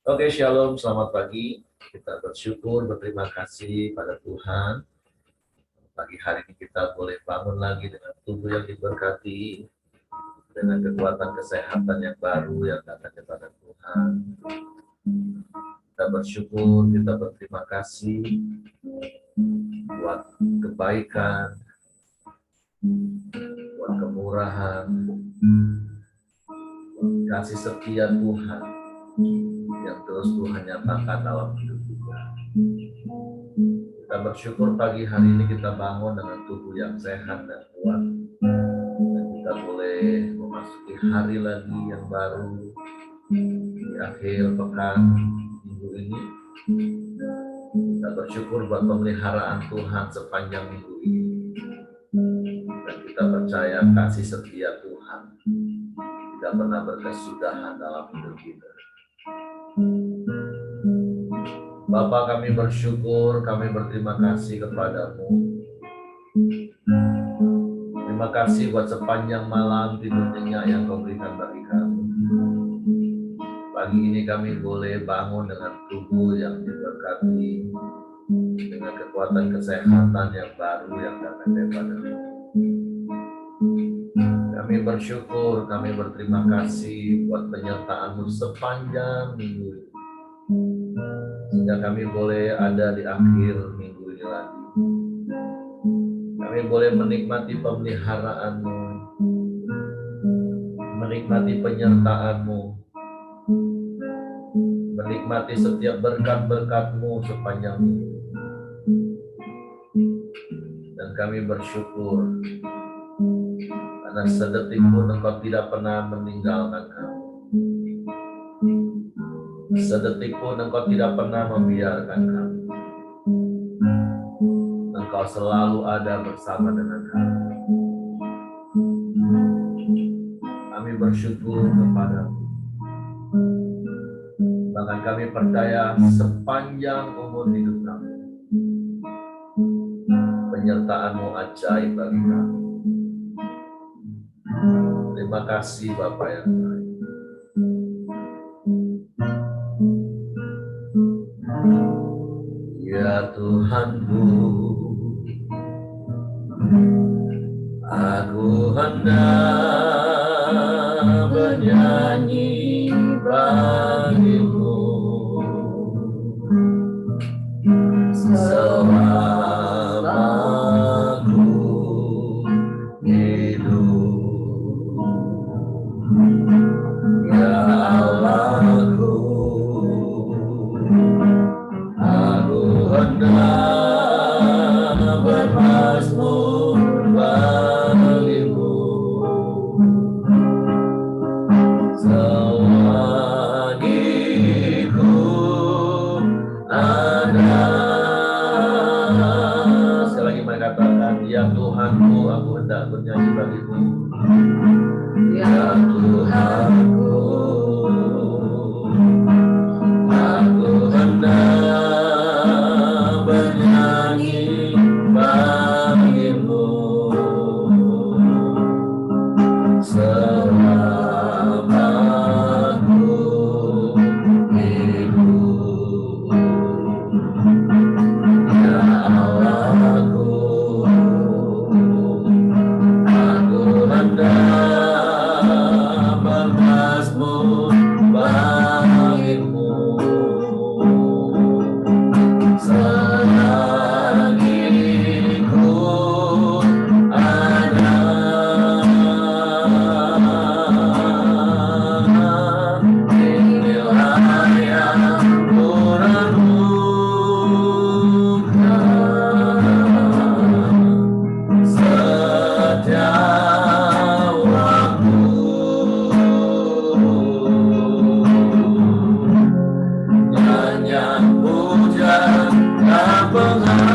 Oke, shalom, selamat pagi. Kita bersyukur, berterima kasih pada Tuhan. Pagi hari ini kita boleh bangun lagi dengan tubuh yang diberkati, dengan kekuatan kesehatan yang baru yang datang kepada Tuhan. Kita bersyukur, kita berterima kasih buat kebaikan, buat kemurahan, buat kasih setia Tuhan yang terus Tuhan nyatakan dalam hidup kita. Kita bersyukur pagi hari ini kita bangun dengan tubuh yang sehat dan kuat, dan kita boleh memasuki hari lagi yang baru di akhir pekan minggu ini. Kita bersyukur buat pemeliharaan Tuhan sepanjang minggu ini, dan kita percaya kasih setia Tuhan tidak pernah berkesudahan dalam hidup kita. Bapa, kami bersyukur, kami berterima kasih kepadamu. Terima kasih buat sepanjang malam tidur nyenyak yang kau berikan bagi kami. Pagi ini kami boleh bangun dengan tubuh yang diberkati, dengan kekuatan kesehatan yang baru yang datang daripada-Mu. Kami bersyukur, kami berterima kasih buat penyertaan-Mu sepanjang minggu ini, sehingga kami boleh ada di akhir minggu ini lagi. Kami boleh menikmati pemeliharaan-Mu, menikmati penyertaan-Mu, menikmati setiap berkat-berkat-Mu sepanjang minggu. Dan kami bersyukur karena sedetik pun Engkau tidak pernah meninggalkan kami. Sedetik pun Engkau tidak pernah membiarkan kami. Engkau selalu ada bersama dengan kami. Kami bersyukur kepadamu. Bahkan kami percaya sepanjang umur hidup kami, penyertaan-Mu ajaib bagi kami. Terima kasih Bapa yang baik. Ya Tuhanku, aku hendak bernyanyi bagi-Mu selama aku hidup. Ya Allahku, aku hendak bermazmur bagi-Mu selagi ku ada. Sekali lagi mari katakan, ya Tuhanku, aku hendak bernyanyi bagi-Mu. Ya Tuhanku, aku hendak bernyanyi bagi-Mu selama aku hidup. Ya Allahku, aku hendak bermazmur bagi-Mu selagi ku ada. Inilah yang ku renungkan setiap waktu. Nyanyian pujian dan pengagungan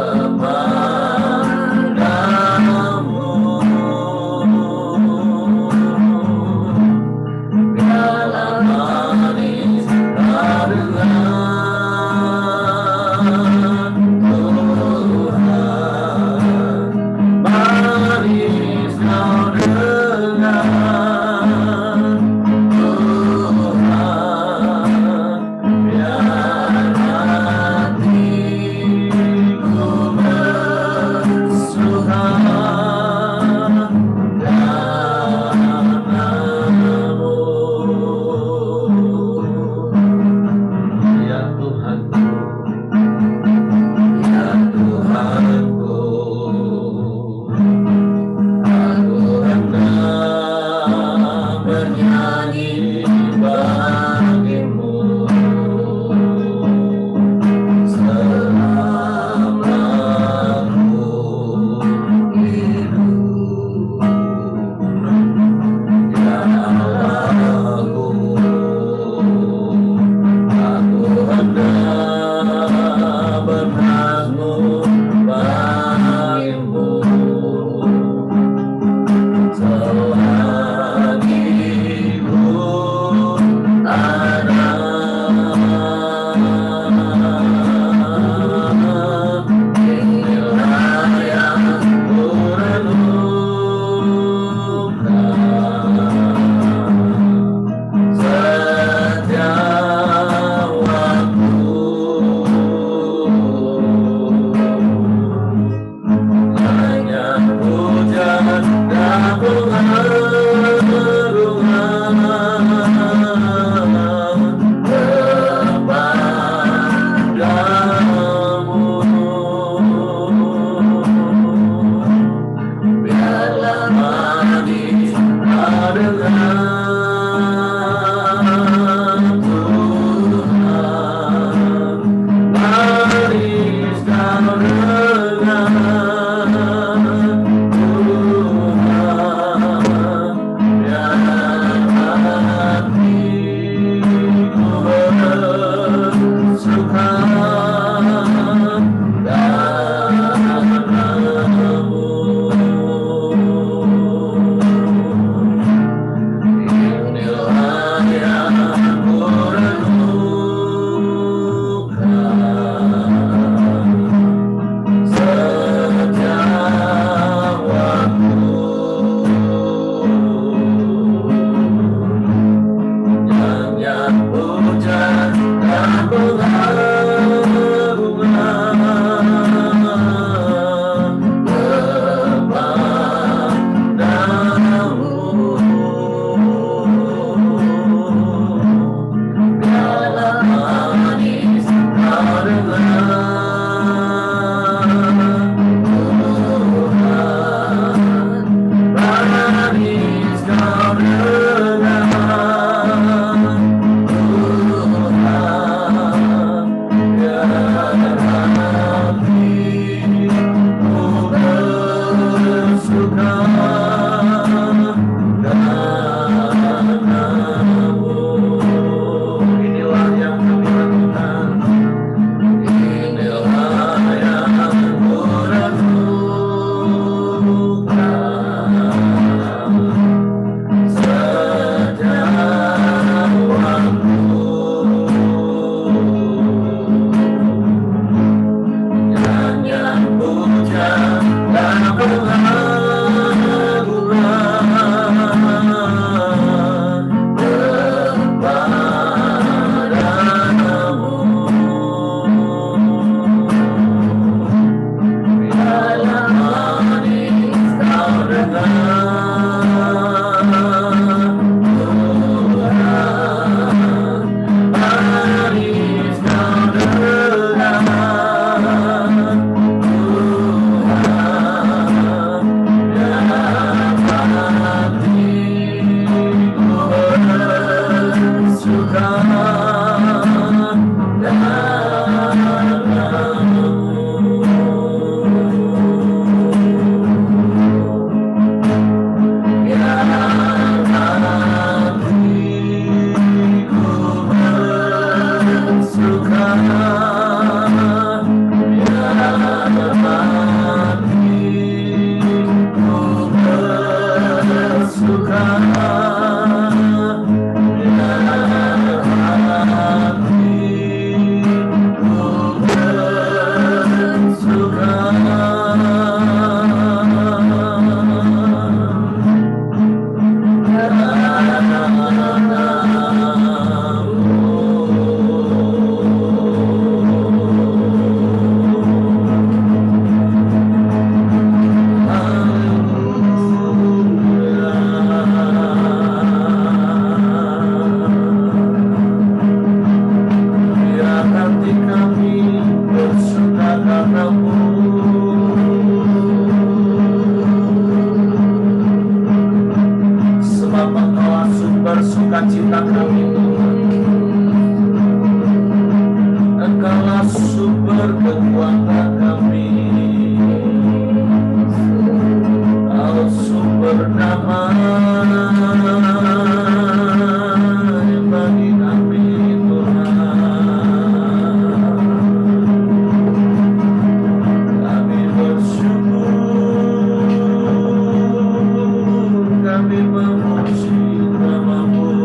kepadamu. Biarlah manis dengan Tuhan, manis kau dengan bagi kami Tuhan. Kami bersyukur, kami memuji nama-Mu.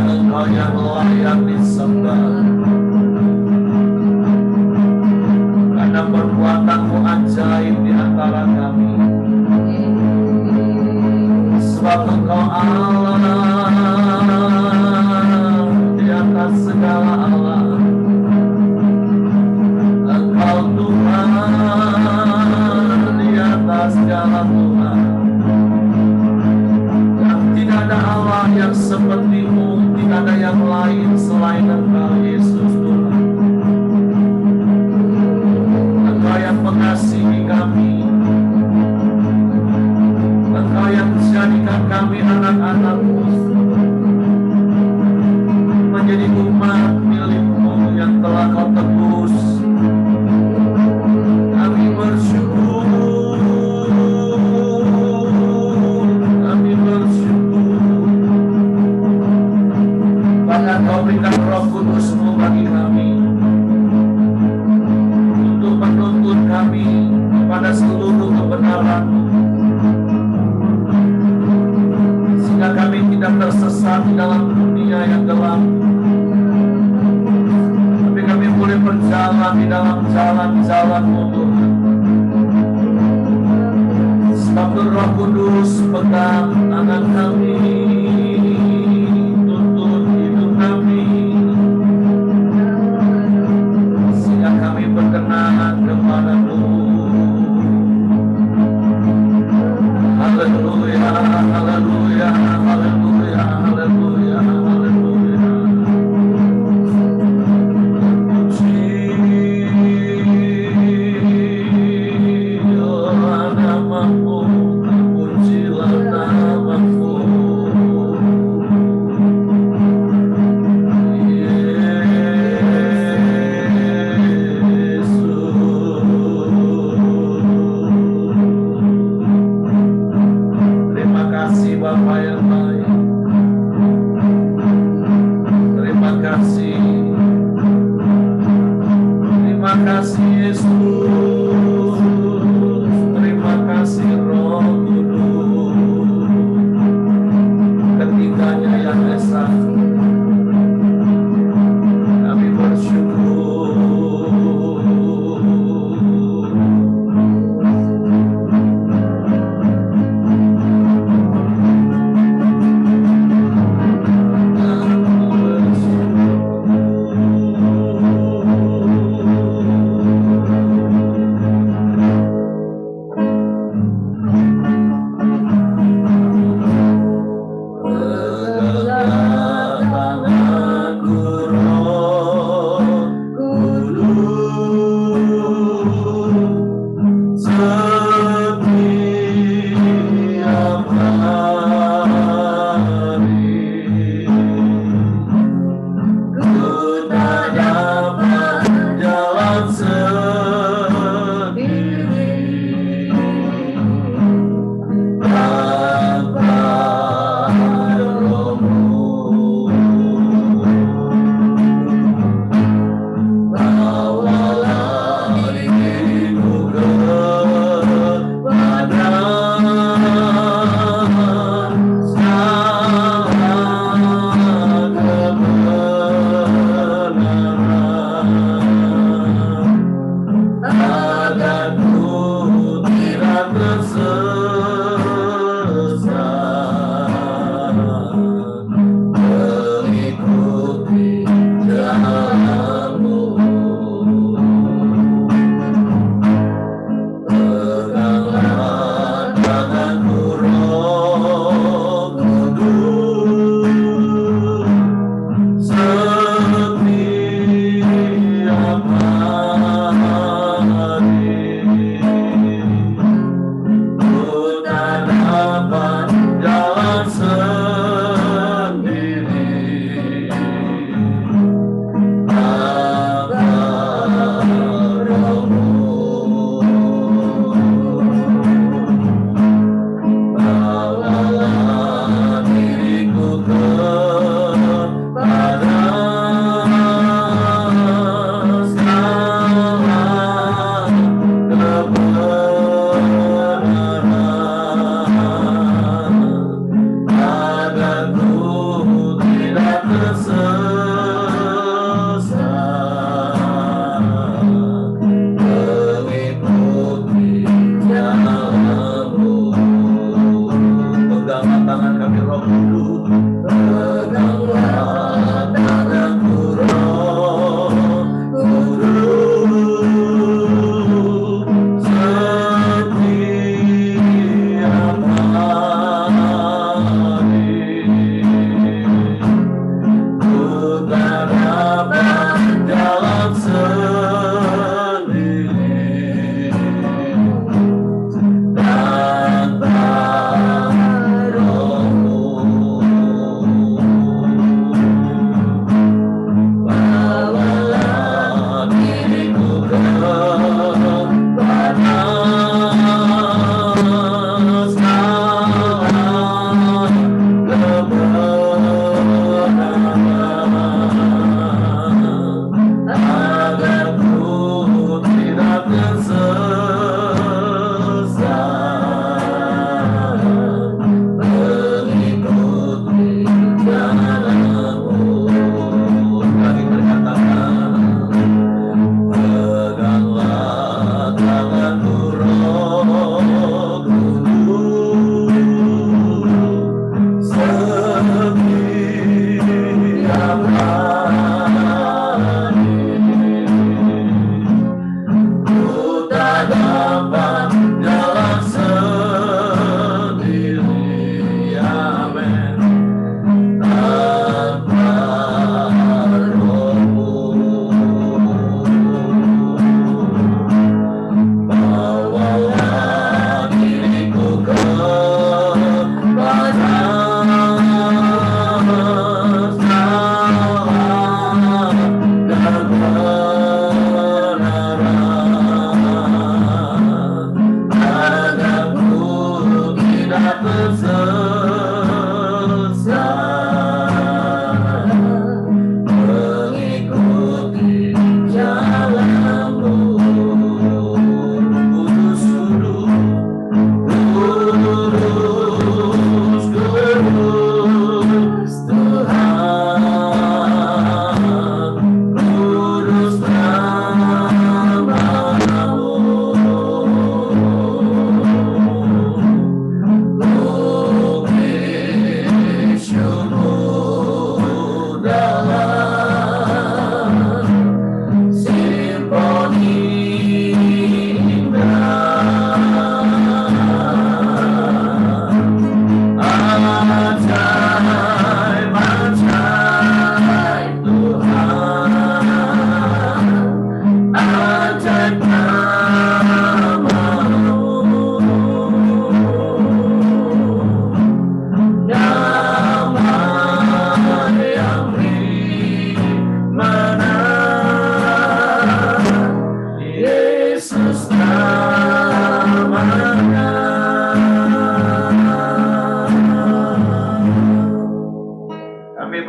Engkau yang layak disembah, karena perbuatanmu ajaib di antara kami. Sebab Engkau Allah di atas segala Allah. Engkau Tuhan di atas segala Tuhan. Dan tidak ada Allah yang seperti-Mu, tidak ada yang lain selain Engkau Yesus Tuhan. Engkau yang mengasihi kami, Engkau yang menjadikan kami anak-anak-Mu, menjadi umat milik-Mu yang telah Kau tebus. Kami bersyukur, kami bersyukur, bahkan Kau berikan Roh Kudus-Mu bagi kami untuk menuntun kami kepada seluruh kebenaran-Mu, sehingga kami tidak tersesat di dalam dunia yang gelap, tapi kami boleh berjalan di dalam jalan-jalan-Mu Tuhan. Sebab Roh Kudus pegang tangan kami, tuntun hidup kami, sehingga kami berkenan kepada-Mu. Haleluya, haleluya, haleluya, haleluya, haleluya. Pujilah nama-Mu, pujilah nama-Mu. Terima kasih Bapa yang baik. Terima kasih. Terima kasih Yesus. Terima kasih Roh Kudus. Ketiganya yang esa, kami bersyukur.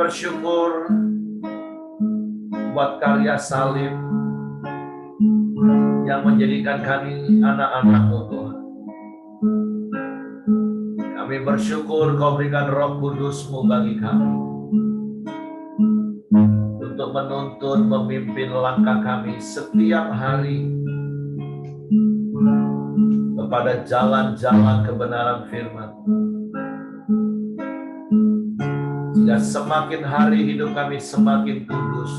Bersyukur buat karya salib yang menjadikan kami anak-anak-Mu, Tuhan. Kami bersyukur Kau berikan Roh Kudus-Mu bagi kami untuk menuntun, memimpin langkah kami setiap hari kepada jalan-jalan kebenaran firman. Sehingga semakin hari hidup kami semakin kudus,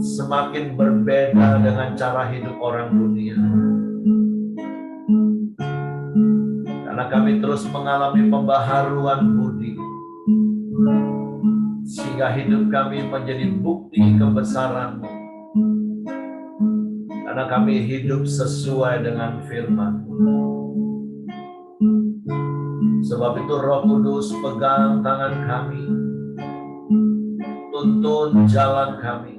semakin berbeda dengan cara hidup orang dunia. Karena kami terus mengalami pembaharuan budi, sehingga hidup kami menjadi bukti kebesaran-Mu. Karena kami hidup sesuai dengan firman-Mu. Sebab itu Roh Kudus pegang tangan kami, tuntun jalan kami,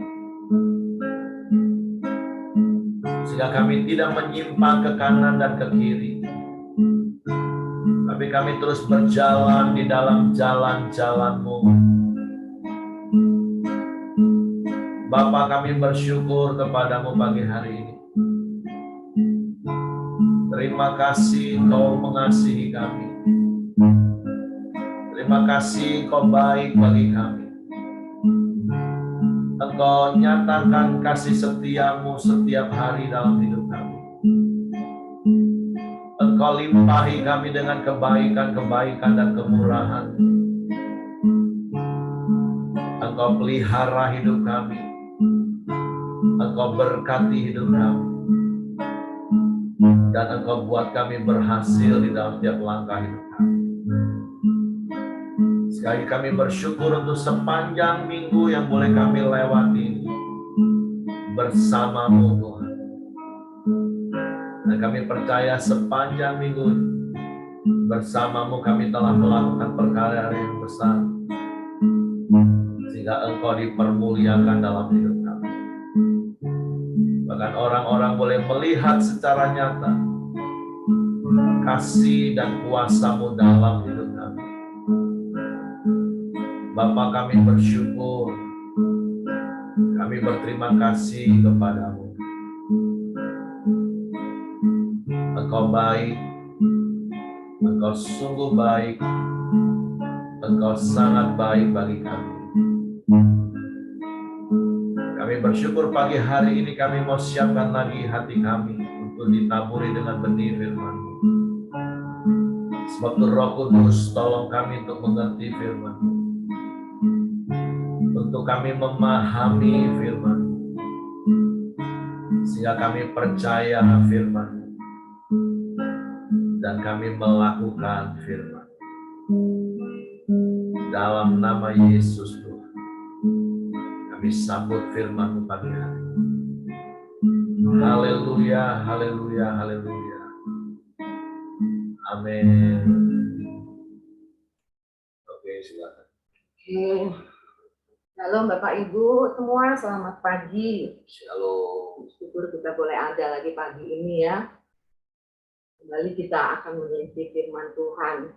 sehingga kami tidak menyimpang ke kanan dan ke kiri, tapi kami terus berjalan di dalam jalan-jalan-Mu. Bapa, kami bersyukur kepadamu pagi hari ini. Terima kasih Kau mengasihi kami. terima kasih Engkau baik bagi kami. Engkau nyatakan kasih setiamu setiap hari dalam hidup kami. Engkau limpahi kami dengan kebaikan-kebaikan dan kemurahan. Engkau pelihara hidup kami. Engkau berkati hidup kami. Dan Engkau buat kami berhasil di dalam setiap langkah hidup kami. Sekali kami bersyukur untuk sepanjang minggu yang boleh kami lewati bersama-Mu Tuhan. Dan kami percaya sepanjang minggu bersama-Mu kami telah melakukan perkara yang besar. Sehingga Engkau dipermuliakan dalam hidup kami. Bahkan orang-orang boleh melihat secara nyata kasih dan kuasa-Mu dalam hidup kami. Bapa, kami bersyukur, kami berterima kasih kepada-Mu. Engkau baik, Engkau sungguh baik, Engkau sangat baik bagi kami. Kami bersyukur pagi hari ini kami mau siapkan lagi hati kami untuk ditaburi dengan benih firman-Mu. Sebab Roh Kudus tolong kami untuk mengerti firman-Mu. Untuk kami memahami firman-Mu. Sehingga kami percaya firman-Mu. Dan kami melakukan firman. Dalam nama Yesus Tuhan, kami sambut firman-Mu pagi hari. Haleluya, haleluya, haleluya. Amin. Oke, silakan. Shalom Bapak Ibu semua, selamat pagi. Shalom. Syukur kita boleh ada lagi pagi ini ya. Kembali kita akan meneliti firman Tuhan.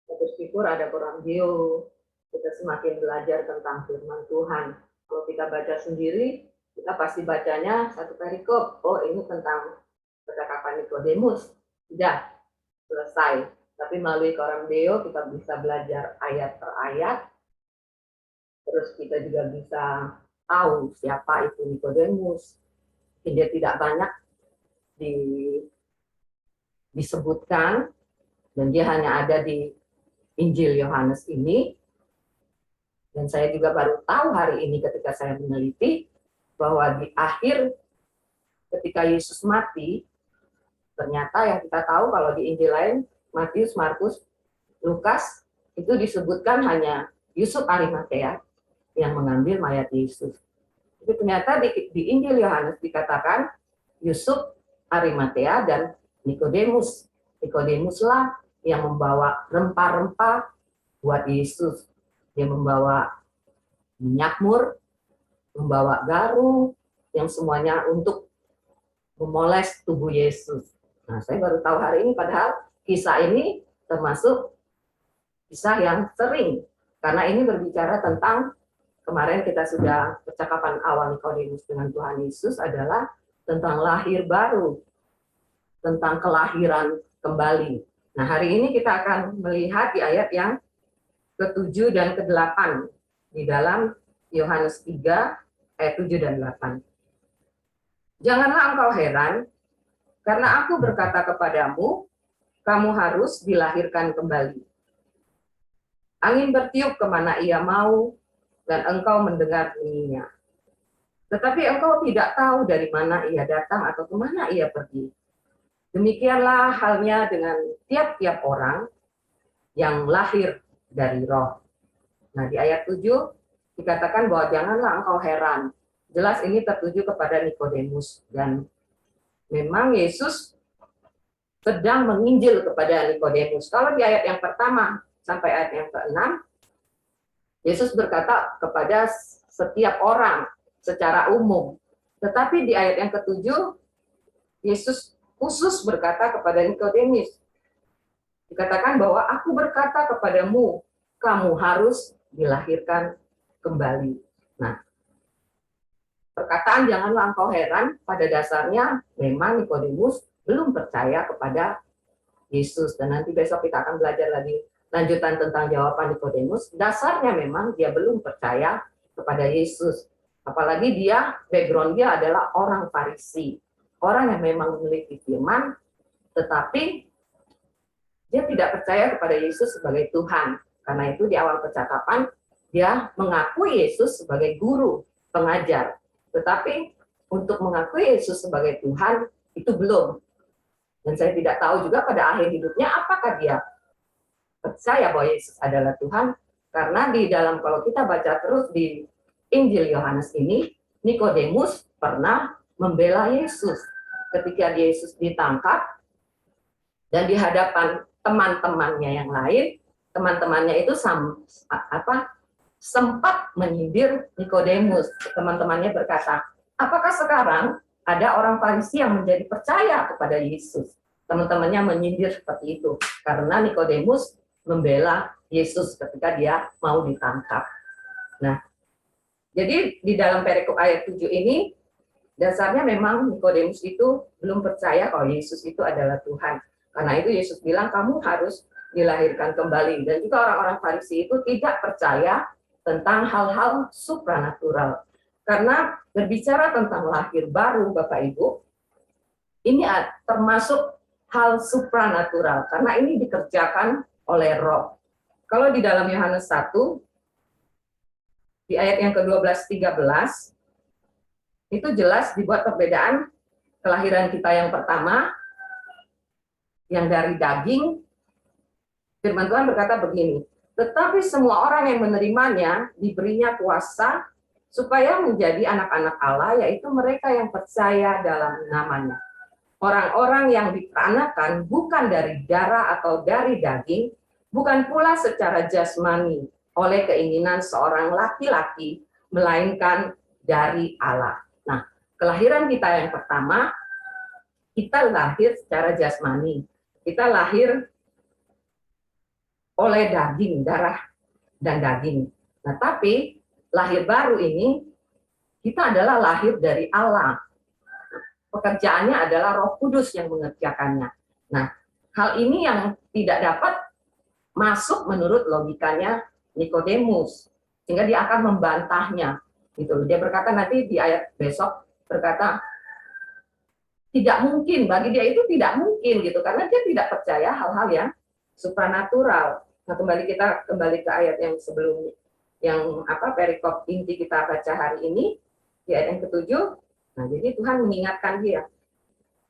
Kita bersyukur ada Koran Geo. Kita semakin belajar tentang firman Tuhan. Kalau kita baca sendiri, kita pasti bacanya satu perikop. Oh, ini tentang percakapan Nikodemus. Sudah selesai. Tapi melalui Koran Geo kita bisa belajar ayat per ayat. Terus kita juga bisa tahu siapa itu Nikodemus. Dia tidak banyak disebutkan dan dia hanya ada di Injil Yohanes ini. Dan saya juga baru tahu hari ini ketika saya meneliti bahwa di akhir ketika Yesus mati, ternyata yang kita tahu kalau di Injil lain, Matius, Markus, Lukas, itu disebutkan hanya Yusuf Arimatea yang mengambil mayat Yesus. Itu ternyata di Injil Yohanes dikatakan Yusuf Arimatea dan Nikodemus. Nikodemuslah yang membawa rempah-rempah buat Yesus. Dia membawa minyak mur, membawa garam, yang semuanya untuk memoles tubuh Yesus. Nah, saya baru tahu hari ini, padahal kisah ini termasuk kisah yang sering. Karena ini berbicara tentang, kemarin kita sudah percakapan awal Nikodemus dengan Tuhan Yesus adalah tentang lahir baru, tentang kelahiran kembali. Nah, hari ini kita akan melihat di ayat yang ke-7 dan ke-8 di dalam Yohanes 3 ayat 7 dan 8. Janganlah engkau heran, karena aku berkata kepadamu, kamu harus dilahirkan kembali. Angin bertiup kemana ia mau, dan engkau mendengar bunyinya. Tetapi engkau tidak tahu dari mana ia datang atau kemana ia pergi. Demikianlah halnya dengan tiap-tiap orang yang lahir dari roh. Nah, di ayat 7 dikatakan bahwa janganlah engkau heran. Jelas ini tertuju kepada Nikodemus. Dan memang Yesus sedang menginjil kepada Nikodemus. Kalau di ayat yang pertama sampai ayat yang ke-6, Yesus berkata kepada setiap orang secara umum. Tetapi di ayat yang ke-7, Yesus khusus berkata kepada Nikodemus. Dikatakan bahwa aku berkata kepadamu, kamu harus dilahirkan kembali. Nah, perkataan janganlah engkau heran, pada dasarnya memang Nikodemus belum percaya kepada Yesus. Dan nanti besok kita akan belajar lagi lanjutan tentang jawaban Nikodemus, dasarnya memang dia belum percaya kepada Yesus. Apalagi background dia adalah orang Farisi, orang yang memang memiliki firman, tetapi dia tidak percaya kepada Yesus sebagai Tuhan. Karena itu di awal percakapan, dia mengakui Yesus sebagai guru, pengajar. Tetapi untuk mengakui Yesus sebagai Tuhan, itu belum. Dan saya tidak tahu juga pada akhir hidupnya apakah dia percaya bahwa Yesus adalah Tuhan, karena di dalam, kalau kita baca terus di Injil Yohanes ini, Nikodemus pernah membela Yesus ketika Yesus ditangkap dan di hadapan teman-temannya yang lain. Teman-temannya itu sempat menyindir Nikodemus. Teman-temannya berkata, apakah sekarang ada orang Farisi yang menjadi percaya kepada Yesus? Teman-temannya menyindir seperti itu karena Nikodemus membela Yesus ketika dia mau ditangkap. Nah, jadi di dalam perikop ayat 7 ini, dasarnya memang Nikodemus itu belum percaya kalau Yesus itu adalah Tuhan. Karena itu Yesus bilang, kamu harus dilahirkan kembali. Dan juga orang-orang Farisi itu tidak percaya tentang hal-hal supranatural. Karena berbicara tentang lahir baru, Bapak Ibu, ini termasuk hal supranatural. Karena ini dikerjakan oleh Roh. Kalau di dalam Yohanes 1, di ayat yang ke-12-13, itu jelas dibuat perbedaan kelahiran kita yang pertama, yang dari daging. Firman Tuhan berkata begini, tetapi semua orang yang menerimanya diberinya kuasa supaya menjadi anak-anak Allah, yaitu mereka yang percaya dalam namanya. Orang-orang yang diperanakan bukan dari darah atau dari daging, bukan pula secara jasmani oleh keinginan seorang laki-laki, melainkan dari Allah. Nah, kelahiran kita yang pertama, kita lahir secara jasmani. Kita lahir oleh daging, darah dan daging. Nah, tapi lahir baru ini, kita adalah lahir dari Allah. Pekerjaannya adalah Roh Kudus yang mengerjakannya. Nah, hal ini yang tidak dapat masuk menurut logikanya Nikodemus, sehingga dia akan membantahnya. Gitu. Dia berkata nanti di ayat besok, berkata tidak mungkin, bagi dia itu tidak mungkin gitu, karena dia tidak percaya hal-hal yang supranatural. Nah, kita kembali ke ayat yang sebelumnya, yang perikop inti kita baca hari ini, di ayat yang ke-7. Nah, jadi Tuhan mengingatkan dia,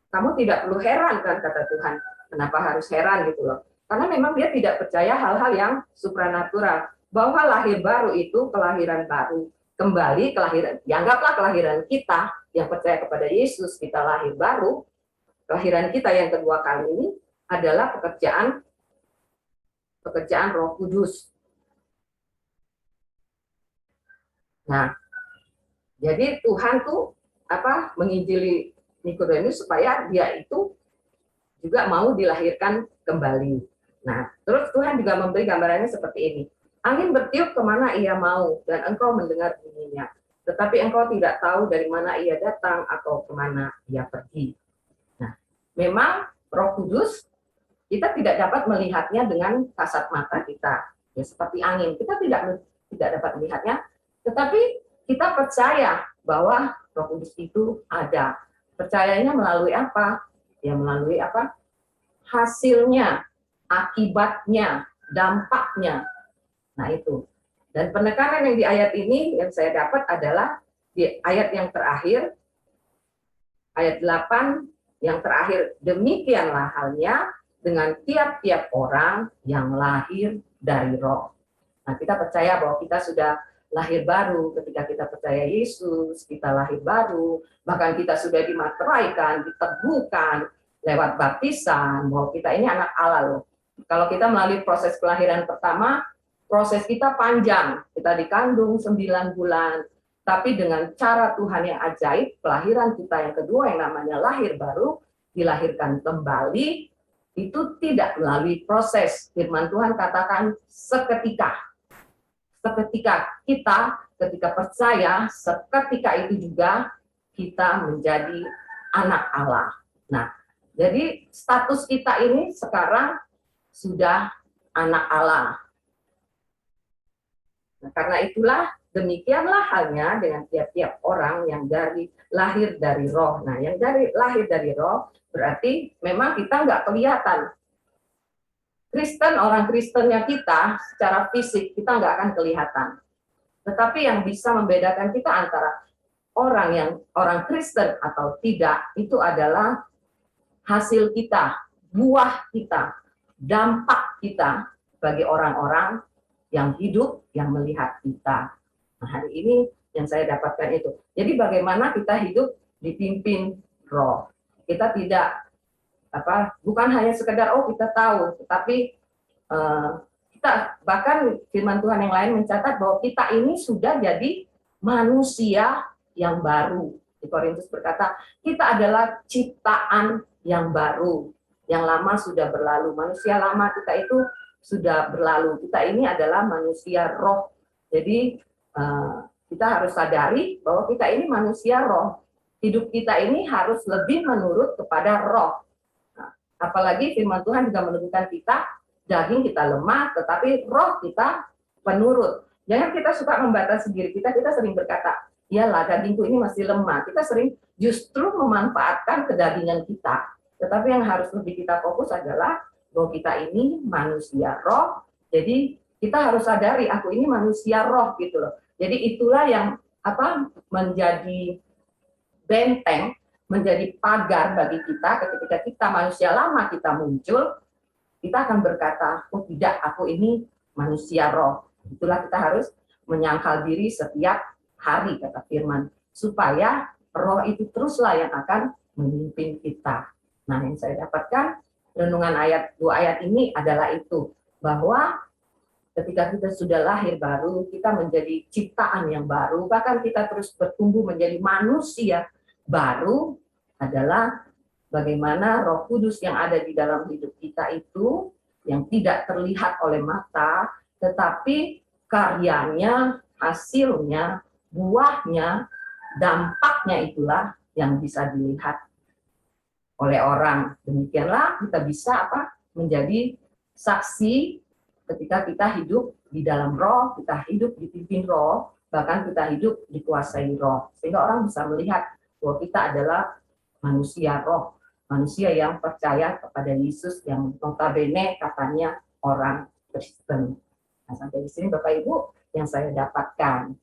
kamu tidak perlu heran kan, kata Tuhan. Kenapa harus heran gitu loh? Karena memang dia tidak percaya hal-hal yang supranatural. Bahwa lahir baru itu kelahiran baru. Kembali kelahiran, dianggaplah kelahiran kita yang percaya kepada Yesus, kita lahir baru. Kelahiran kita yang kedua kali ini adalah pekerjaan Roh Kudus. Nah, jadi Tuhan tuh menginjili Nikodemus supaya dia itu juga mau dilahirkan kembali. Nah, terus Tuhan juga memberi gambarannya seperti ini. Angin bertiup kemana ia mau, dan engkau mendengar bunyinya. Tetapi engkau tidak tahu dari mana ia datang atau kemana ia pergi. Nah, memang Roh Kudus kita tidak dapat melihatnya dengan kasat mata kita. Ya, seperti angin, kita tidak dapat melihatnya, tetapi kita percaya bahwa Roh Kudus itu ada. Percayanya melalui apa? Ya melalui hasilnya, akibatnya, dampaknya. Nah itu. Dan penekanan yang di ayat ini yang saya dapat adalah di ayat yang terakhir, ayat 8 yang terakhir, demikianlah halnya dengan tiap-tiap orang yang lahir dari Roh. Nah, kita percaya bahwa kita sudah lahir baru ketika kita percaya Yesus, kita lahir baru, bahkan kita sudah dimateraikan, diteguhkan lewat baptisan, bahwa kita ini anak Allah loh. Kalau kita melalui proses kelahiran pertama, proses kita panjang, kita dikandung 9 bulan, tapi dengan cara Tuhan yang ajaib, kelahiran kita yang kedua yang namanya lahir baru, dilahirkan kembali, itu tidak melalui proses. Firman Tuhan katakan seketika. Seketika ketika percaya, seketika itu juga kita menjadi anak Allah. Nah, jadi status kita ini sekarang sudah anak Allah. Nah, karena itulah demikianlah halnya dengan tiap-tiap orang yang lahir dari roh. Nah, yang lahir dari roh berarti memang kita nggak kelihatan. Orang Kristennya kita secara fisik kita nggak akan kelihatan. Tetapi yang bisa membedakan kita antara orang Kristen atau tidak itu adalah hasil kita, buah kita, dampak kita bagi orang-orang yang hidup, yang melihat kita. Nah, hari ini yang saya dapatkan itu. Jadi bagaimana kita hidup dipimpin roh. Kita tidak bukan hanya sekedar kita tahu, tetapi kita bahkan firman Tuhan yang lain mencatat bahwa kita ini sudah jadi manusia yang baru. Di Korintus berkata, kita adalah ciptaan yang baru. Yang lama sudah berlalu. Manusia lama kita itu sudah berlalu. Kita ini adalah manusia roh. Jadi kita harus sadari bahwa kita ini manusia roh. Hidup kita ini harus lebih menurut kepada roh. Nah, apalagi firman Tuhan juga menunjukkan kita, daging kita lemah, tetapi roh kita penurut. Jangan kita suka membatasi diri kita sering berkata, iyalah dagingku ini masih lemah. Kita sering justru memanfaatkan kedagingan kita. Tetapi yang harus lebih kita fokus adalah bahwa kita ini manusia roh. Jadi kita harus sadari aku ini manusia roh gitu loh. Jadi itulah yang menjadi benteng, menjadi pagar bagi kita ketika kita manusia lama kita muncul, kita akan berkata, oh tidak, aku ini manusia roh. Itulah kita harus menyangkal diri setiap hari, kata firman, supaya roh itu teruslah yang akan memimpin kita. Nah, yang saya dapatkan renungan dua ayat ini adalah itu, bahwa ketika kita sudah lahir baru, kita menjadi ciptaan yang baru, bahkan kita terus bertumbuh menjadi manusia baru, adalah bagaimana Roh Kudus yang ada di dalam hidup kita itu, yang tidak terlihat oleh mata, tetapi karyanya, hasilnya, buahnya, dampaknya itulah yang bisa dilihat oleh orang. Demikianlah kita bisa menjadi saksi ketika kita hidup di dalam roh, kita hidup dipimpin roh, bahkan kita hidup dikuasai roh. Sehingga orang bisa melihat bahwa kita adalah manusia roh, manusia yang percaya kepada Yesus, yang notabene katanya orang Kristen. Nah, sampai di sini Bapak Ibu yang saya dapatkan.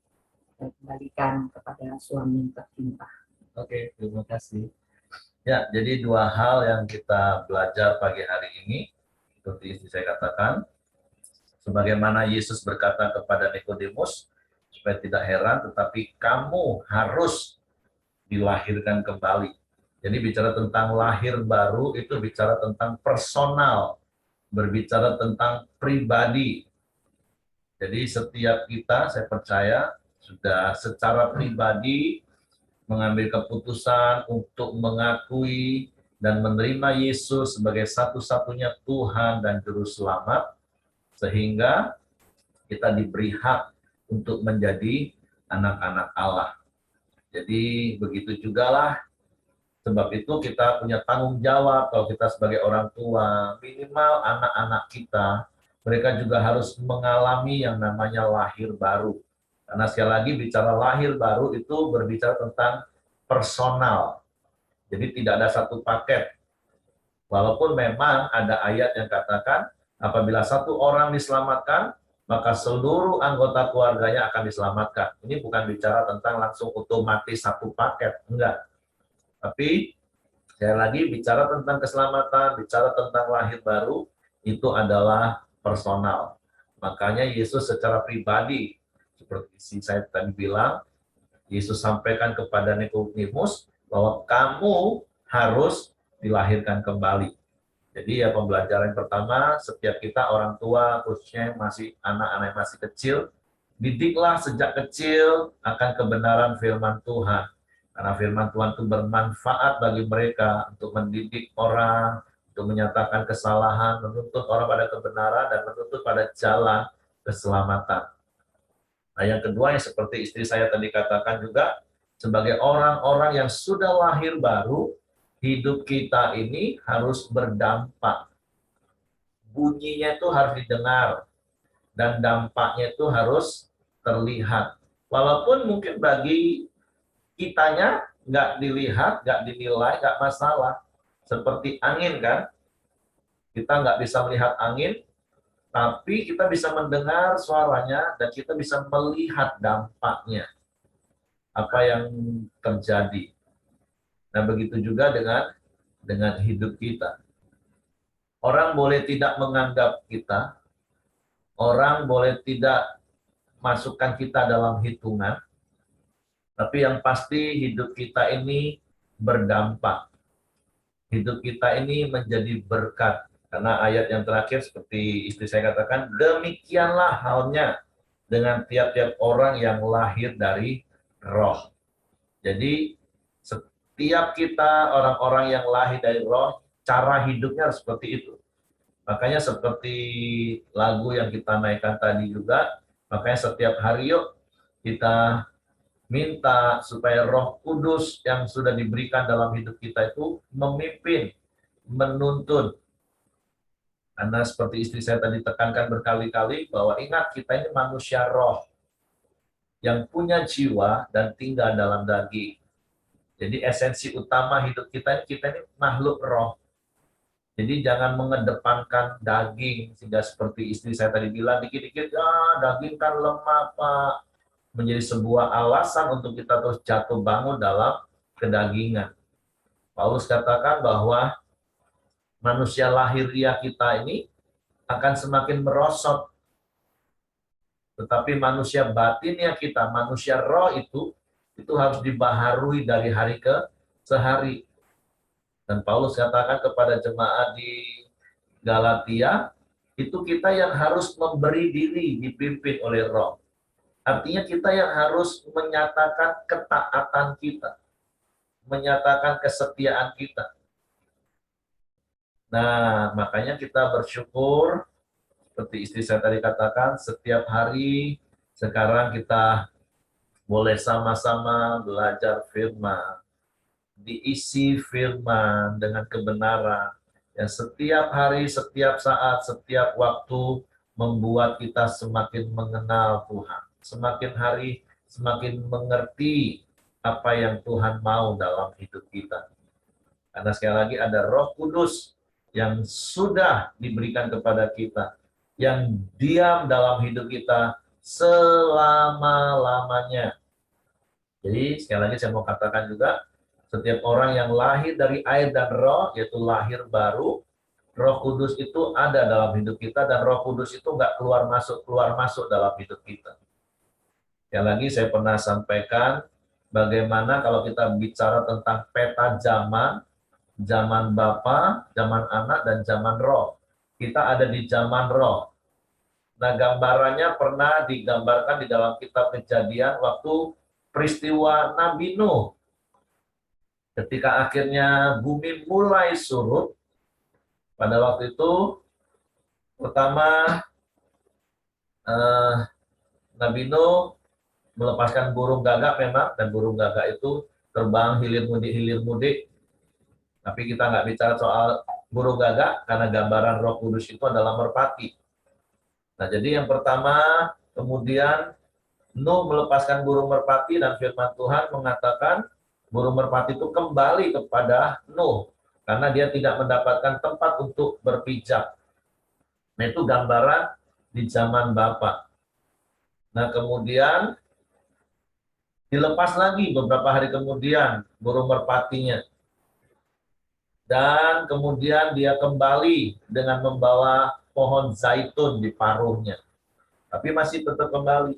Saya kembalikan kepada suami tercinta. Oke, terima kasih. Ya, jadi dua hal yang kita belajar pagi hari ini, seperti istri saya katakan, sebagaimana Yesus berkata kepada Nikodemus, supaya tidak heran, tetapi kamu harus dilahirkan kembali. Jadi bicara tentang lahir baru itu bicara tentang personal, berbicara tentang pribadi. Jadi setiap kita, saya percaya, sudah secara pribadi mengambil keputusan untuk mengakui dan menerima Yesus sebagai satu-satunya Tuhan dan Juru Selamat, sehingga kita diberi hak untuk menjadi anak-anak Allah. Jadi begitu jugalah, sebab itu kita punya tanggung jawab kalau kita sebagai orang tua, minimal anak-anak kita, mereka juga harus mengalami yang namanya lahir baru. Karena sekali lagi bicara lahir baru itu berbicara tentang personal. Jadi tidak ada satu paket. Walaupun memang ada ayat yang katakan, apabila satu orang diselamatkan, maka seluruh anggota keluarganya akan diselamatkan. Ini bukan bicara tentang langsung otomatis satu paket, enggak. Tapi, sekali lagi, bicara tentang keselamatan, bicara tentang lahir baru, itu adalah personal. Makanya Yesus secara pribadi, seperti saya tadi bilang, Yesus sampaikan kepada Nikodemus bahwa kamu harus dilahirkan kembali. Jadi ya pembelajaran pertama, setiap kita orang tua, khususnya yang masih anak-anak yang masih kecil, didiklah sejak kecil akan kebenaran firman Tuhan. Karena firman Tuhan itu bermanfaat bagi mereka untuk mendidik orang, untuk menyatakan kesalahan, menuntut orang pada kebenaran, dan menuntut pada jalan keselamatan. Nah, yang kedua yang seperti istri saya tadi katakan juga, sebagai orang-orang yang sudah lahir baru, hidup kita ini harus berdampak. bunyinya itu harus didengar, dan dampaknya itu harus terlihat. Walaupun mungkin bagi kitanya nggak dilihat, nggak dinilai, nggak masalah. Seperti angin kan, kita nggak bisa melihat angin, tapi kita bisa mendengar suaranya dan kita bisa melihat dampaknya, apa yang terjadi. Nah, begitu juga dengan hidup kita. Orang boleh tidak menganggap kita, orang boleh tidak masukkan kita dalam hitungan, tapi yang pasti hidup kita ini berdampak. Hidup kita ini menjadi berkat. Karena ayat yang terakhir seperti istri saya katakan, demikianlah halnya dengan tiap-tiap orang yang lahir dari roh. Jadi setiap kita orang-orang yang lahir dari roh, cara hidupnya harus seperti itu. Makanya seperti lagu yang kita naikkan tadi juga, makanya setiap hari yuk kita minta supaya Roh Kudus yang sudah diberikan dalam hidup kita itu memimpin, menuntun. Karena seperti istri saya tadi tekankan berkali-kali bahwa ingat kita ini manusia roh yang punya jiwa dan tinggal dalam daging. Jadi esensi utama hidup kita ini makhluk roh. Jadi jangan mengedepankan daging sehingga seperti istri saya tadi bilang dikit-dikit daging kan lemah Pak, menjadi sebuah alasan untuk kita terus jatuh bangun dalam kedagingan. Paulus katakan bahwa manusia lahiriah kita ini akan semakin merosot, tetapi manusia batinnya kita, manusia roh itu harus dibaharui dari hari ke sehari. Dan Paulus katakan kepada jemaat di Galatia, itu kita yang harus memberi diri dipimpin oleh roh. Artinya kita yang harus menyatakan ketaatan kita, menyatakan kesetiaan kita. Nah, makanya kita bersyukur, seperti istri saya tadi katakan, setiap hari sekarang kita boleh sama-sama belajar firman, diisi firman dengan kebenaran, yang setiap hari, setiap saat, setiap waktu membuat kita semakin mengenal Tuhan. Semakin hari, semakin mengerti apa yang Tuhan mau dalam hidup kita. Karena sekali lagi ada Roh Kudus yang sudah diberikan kepada kita, yang diam dalam hidup kita selama-lamanya. Jadi sekali lagi saya mau katakan juga, setiap orang yang lahir dari air dan roh, yaitu lahir baru, Roh Kudus itu ada dalam hidup kita, dan Roh Kudus itu nggak keluar masuk dalam hidup kita. Sekali lagi saya pernah sampaikan, bagaimana kalau kita bicara tentang peta zaman, zaman Bapa, zaman Anak, dan zaman Roh. Kita ada di zaman Roh. Nah, gambarannya pernah digambarkan di dalam kitab Kejadian waktu peristiwa Nabi Nuh. Ketika akhirnya bumi mulai surut, pada waktu itu pertama Nabi Nuh melepaskan burung gagak memang, dan burung gagak itu terbang hilir mudik. Tapi kita nggak bicara soal burung gagak, karena gambaran Roh Kudus itu adalah merpati. Nah, jadi yang pertama, kemudian Nuh melepaskan burung merpati, dan firman Tuhan mengatakan burung merpati itu kembali kepada Nuh, karena dia tidak mendapatkan tempat untuk berpijak. Nah, itu gambaran di zaman Bapa. Nah, kemudian dilepas lagi beberapa hari kemudian burung merpatinya. Dan kemudian dia kembali dengan membawa pohon zaitun di paruhnya. Tapi masih tetap kembali.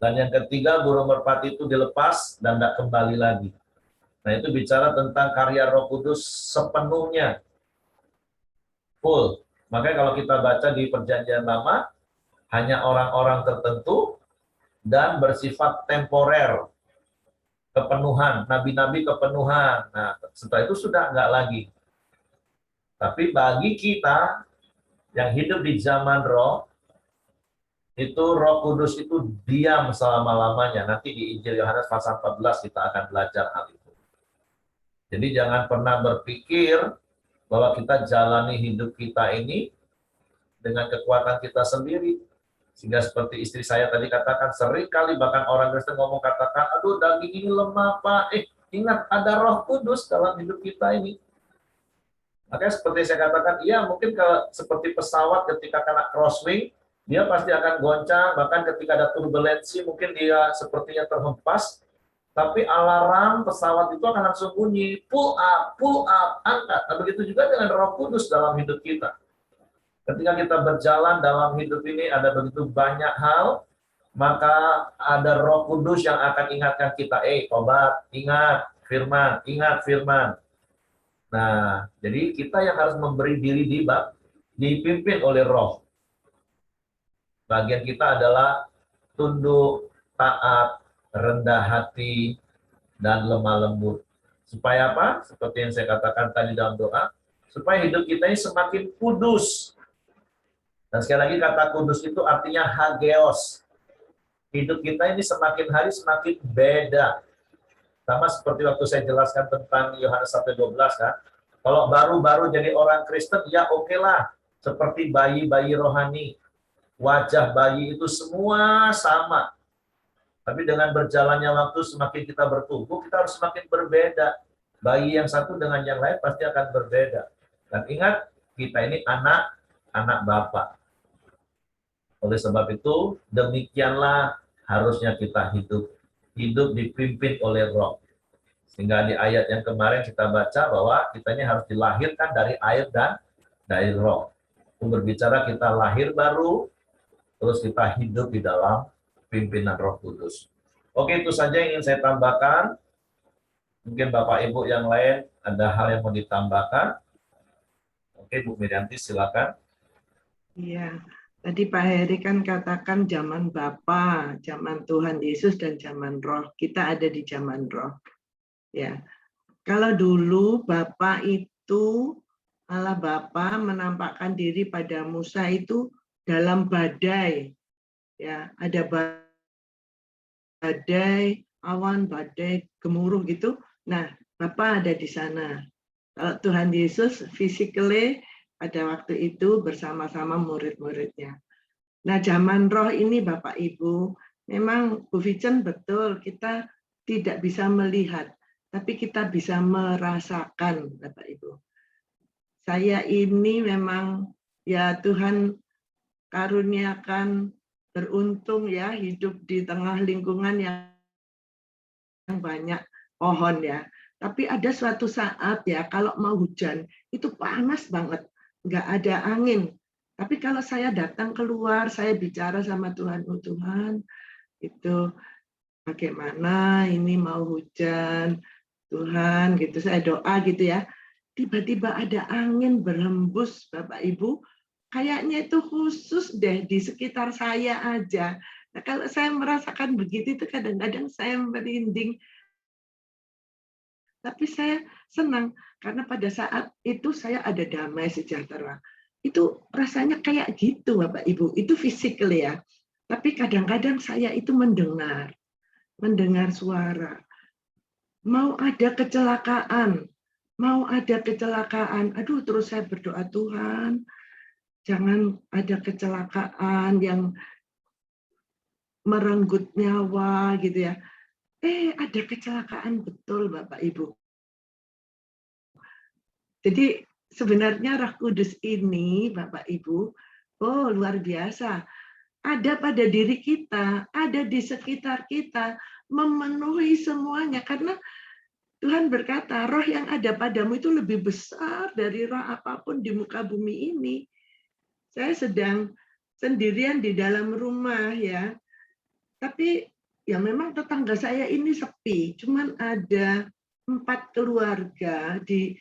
Dan yang ketiga, burung merpati itu dilepas dan tidak kembali lagi. Nah, itu bicara tentang karya Roh Kudus sepenuhnya. Full. Makanya kalau kita baca di Perjanjian Lama, hanya orang-orang tertentu dan bersifat temporer. Kepenuhan, nabi-nabi kepenuhan. Nah, setelah itu sudah enggak lagi. Tapi bagi kita yang hidup di zaman roh, itu Roh Kudus itu diam selama-lamanya. Nanti di Injil Yohanes pasal 14 kita akan belajar hal itu. Jadi jangan pernah berpikir bahwa kita jalani hidup kita ini dengan kekuatan kita sendiri. Sehingga seperti istri saya tadi katakan, sering kali bahkan orang Kristen ngomong katakan, aduh daging ini lemah Pak. Ingat ada Roh Kudus dalam hidup kita ini. Makanya seperti saya katakan, iya mungkin kalau seperti pesawat ketika kena crosswind, dia pasti akan goncang, bahkan ketika ada turbulensi mungkin dia sepertinya terhempas, tapi alarm pesawat itu akan langsung bunyi, pull up, angkat. Nah begitu juga dengan Roh Kudus dalam hidup kita. Ketika kita berjalan dalam hidup ini ada begitu banyak hal, maka ada Roh Kudus yang akan ingatkan kita, tobat, ingat firman. Nah, jadi kita yang harus memberi diri dipimpin oleh Roh. Bagian kita adalah tunduk, taat, rendah hati, dan lemah lembut. Supaya apa? Seperti yang saya katakan tadi dalam doa, supaya hidup kita ini semakin kudus. Dan sekali lagi kata kudus itu artinya hageos. Hidup kita ini semakin hari semakin beda. Sama seperti waktu saya jelaskan tentang Yohanes 1:12 kan. Kalau baru-baru jadi orang Kristen, ya oke lah. Seperti bayi-bayi rohani. Wajah bayi itu semua sama. Tapi dengan berjalannya waktu, semakin kita bertumbuh, kita harus semakin berbeda. Bayi yang satu dengan yang lain pasti akan berbeda. Dan ingat, kita ini anak Bapa. Oleh sebab itu, demikianlah harusnya kita hidup. Hidup dipimpin oleh Roh. Sehingga di ayat yang kemarin kita baca bahwa kita ini harus dilahirkan dari air dan dari Roh. Itu berbicara kita lahir baru, terus kita hidup di dalam pimpinan Roh Kudus. Oke, itu saja yang ingin saya tambahkan. Mungkin Bapak Ibu yang lain ada hal yang mau ditambahkan. Oke, Bu Mirianti silakan. Iya, tadi Pak Heri kan katakan zaman Bapa, zaman Tuhan Yesus dan zaman Roh. Kita ada di zaman Roh. Ya, kalau dulu Bapa itu Allah Bapa menampakkan diri pada Musa itu dalam badai. Ya, ada badai, awan, badai, gemuruh gitu. Nah, Bapa ada di sana. Kalau Tuhan Yesus physically pada waktu itu bersama-sama murid-muridnya. Nah, zaman Roh ini Bapak Ibu, memang Bu Vincent betul, kita tidak bisa melihat, tapi kita bisa merasakan Bapak Ibu. Saya ini memang ya Tuhan karuniakan beruntung ya hidup di tengah lingkungan yang banyak pohon ya. Tapi ada suatu saat ya kalau mau hujan itu panas banget, nggak ada angin. Tapi kalau saya datang keluar, saya bicara sama Tuhan, oh Tuhan, itu bagaimana ini mau hujan, Tuhan gitu, saya doa gitu ya. Tiba-tiba ada angin berhembus Bapak Ibu, kayaknya itu khusus deh di sekitar saya aja. Nah, kalau saya merasakan begitu itu kadang-kadang saya merinding. Tapi saya senang karena pada saat itu saya ada damai sejahtera. Itu rasanya kayak gitu Bapak Ibu, itu fisikal ya. Tapi kadang-kadang saya itu mendengar suara. Mau ada kecelakaan, aduh terus saya berdoa Tuhan, jangan ada kecelakaan yang merenggut nyawa gitu ya. Ada kecelakaan betul Bapak Ibu. Jadi sebenarnya Roh Kudus ini Bapak Ibu, oh luar biasa. Ada pada diri kita, ada di sekitar kita, memenuhi semuanya. Karena Tuhan berkata, roh yang ada padamu itu lebih besar dari roh apapun di muka bumi ini. Saya sedang sendirian di dalam rumah ya. Tapi ya memang tetangga saya ini sepi. Cuman ada 4 keluarga di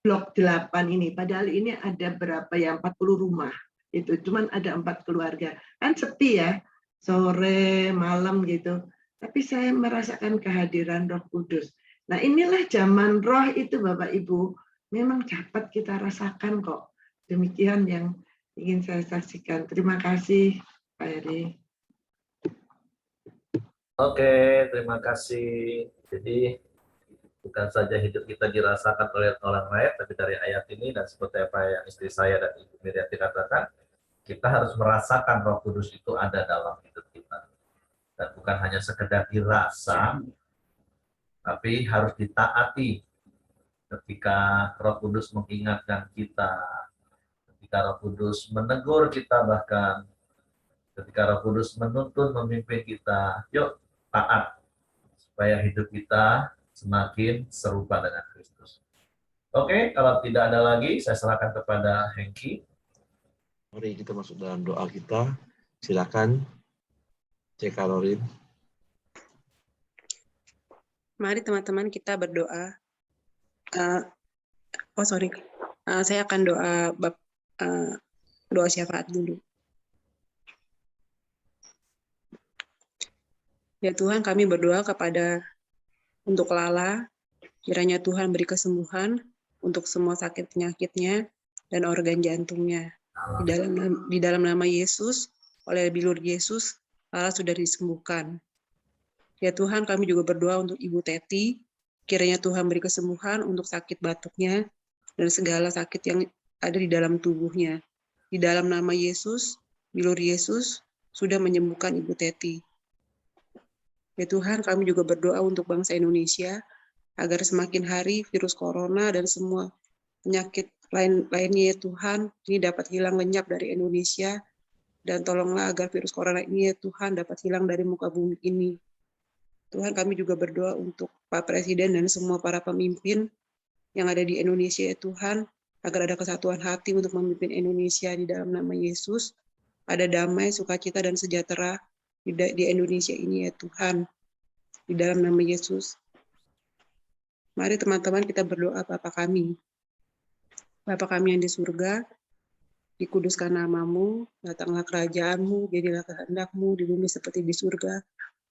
blok 8 ini. Padahal ini ada berapa ya? 40 rumah. Itu cuman ada 4 keluarga. Kan sepi ya. Sore, malam gitu. Tapi saya merasakan kehadiran Roh Kudus. Nah, inilah zaman Roh itu Bapak Ibu. Memang dapat kita rasakan kok. Demikian yang ingin saya saksikan. Terima kasih, Pak Heri. Oke, terima kasih. Jadi Bukan saja hidup kita dirasakan oleh orang lain, tapi dari ayat ini dan seperti apa yang istri saya dan Ibu Miriati katakan, kita harus merasakan Roh Kudus itu ada dalam hidup kita. Dan bukan hanya sekedar dirasa, tapi harus ditaati ketika Roh Kudus mengingatkan kita, ketika Roh Kudus menegur kita, bahkan ketika Roh Kudus menuntun memimpin kita, yuk taat supaya hidup kita semakin serupa dengan Kristus. Oke, kalau tidak ada lagi, saya serahkan kepada Hengki. Mari kita masuk dalam doa kita. Silakan, Cek Karorin. Mari teman-teman kita berdoa. Saya akan doa syafaat dulu. Ya Tuhan, kami berdoa untuk Lala, kiranya Tuhan beri kesembuhan untuk semua sakit penyakitnya dan organ jantungnya. Di dalam nama Yesus, oleh bilur Yesus, Lala sudah disembuhkan. Ya Tuhan, kami juga berdoa untuk Ibu Teti, kiranya Tuhan beri kesembuhan untuk sakit batuknya dan segala sakit yang ada di dalam tubuhnya. Di dalam nama Yesus, bilur Yesus sudah menyembuhkan Ibu Teti. Ya Tuhan, kami juga berdoa untuk bangsa Indonesia, agar semakin hari virus corona dan semua penyakit lainnya ya Tuhan, ini dapat hilang lenyap dari Indonesia, dan tolonglah agar virus corona ini ya Tuhan dapat hilang dari muka bumi ini. Tuhan, kami juga berdoa untuk Pak Presiden dan semua para pemimpin yang ada di Indonesia ya Tuhan, agar ada kesatuan hati untuk memimpin Indonesia di dalam nama Yesus, ada damai, sukacita, dan sejahtera di Indonesia ini ya Tuhan, di dalam nama Yesus. Mari teman-teman kita berdoa Bapa kami. Bapa kami yang di surga, dikuduskan namamu, datanglah kerajaanmu, jadilah kehendakmu di bumi seperti di surga.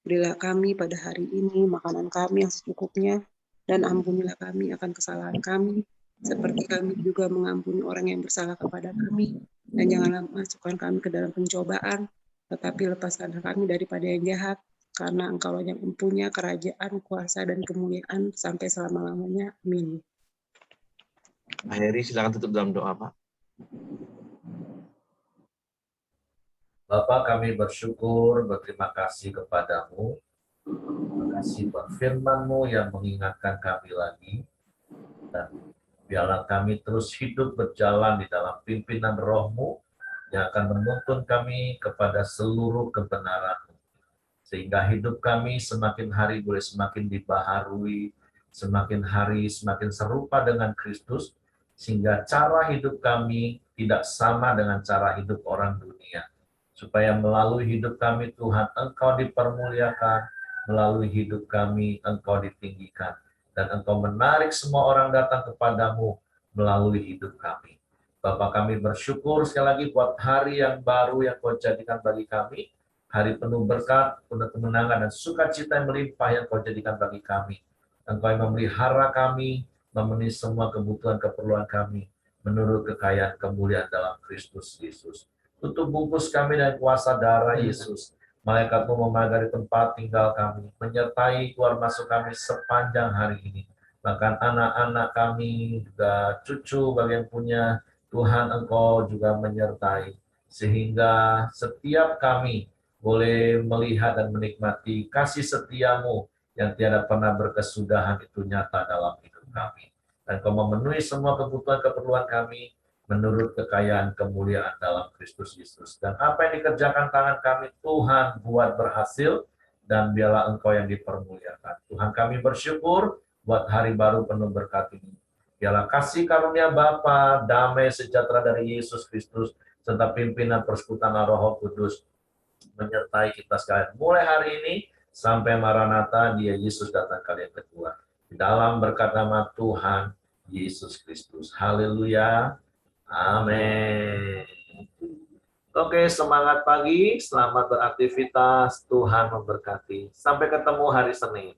Berilah kami pada hari ini makanan kami yang secukupnya, dan ampunilah kami akan kesalahan kami, seperti kami juga mengampuni orang yang bersalah kepada kami. Dan janganlah masukkan kami ke dalam pencobaan, tetapi lepaskanlah kami daripada yang jahat, karena Engkau yang mempunyai kerajaan, kuasa, dan kemuliaan sampai selama-lamanya. Amin. Pak Heri, silakan tutup dalam doa, Pak. Bapak, kami bersyukur, berterima kasih kepadamu. Terima kasih buat firman-Mu yang mengingatkan kami lagi. Dan biarlah kami terus hidup berjalan di dalam pimpinan Roh-Mu yang akan menuntun kami kepada seluruh kebenaran-Mu. Sehingga hidup kami semakin hari boleh semakin dibaharui, semakin hari semakin serupa dengan Kristus, sehingga cara hidup kami tidak sama dengan cara hidup orang dunia. Supaya melalui hidup kami Tuhan, Engkau dipermuliakan, melalui hidup kami Engkau ditinggikan, dan Engkau menarik semua orang datang kepadamu melalui hidup kami. Bapa, kami bersyukur sekali lagi buat hari yang baru yang Kau jadikan bagi kami, hari penuh berkat, penuh kemenangan, dan sukacita yang melimpah yang Kau jadikan bagi kami. Engkau yang memelihara kami, memenuhi semua kebutuhan keperluan kami, menurut kekayaan kemuliaan dalam Kristus Yesus. Tutup bungkus kami dengan kuasa darah Yesus. Malaikat-Mu memagari tempat tinggal kami, menyertai keluar masuk kami sepanjang hari ini. Bahkan anak-anak kami, juga cucu bagian punya, Tuhan Engkau juga menyertai. Sehingga setiap kami boleh melihat dan menikmati kasih setia-Mu yang tiada pernah berkesudahan itu nyata dalam hidup kami. Dan Kau memenuhi semua kebutuhan keperluan kami menurut kekayaan kemuliaan dalam Kristus Yesus. Dan apa yang dikerjakan tangan kami, Tuhan buat berhasil, dan biarlah Engkau yang dipermuliakan. Tuhan, kami bersyukur buat hari baru penuh berkat ini. Biarlah kasih karunia Bapa, damai sejahtera dari Yesus Kristus, serta pimpinan persekutuan Roh Kudus menyertai kita sekalian. Mulai hari ini sampai Maranatha, Dia Yesus datang kali yang kedua. Di dalam berkat nama Tuhan Yesus Kristus. Haleluya. Amin. Oke, semangat pagi, selamat beraktivitas, Tuhan memberkati. Sampai ketemu hari Senin.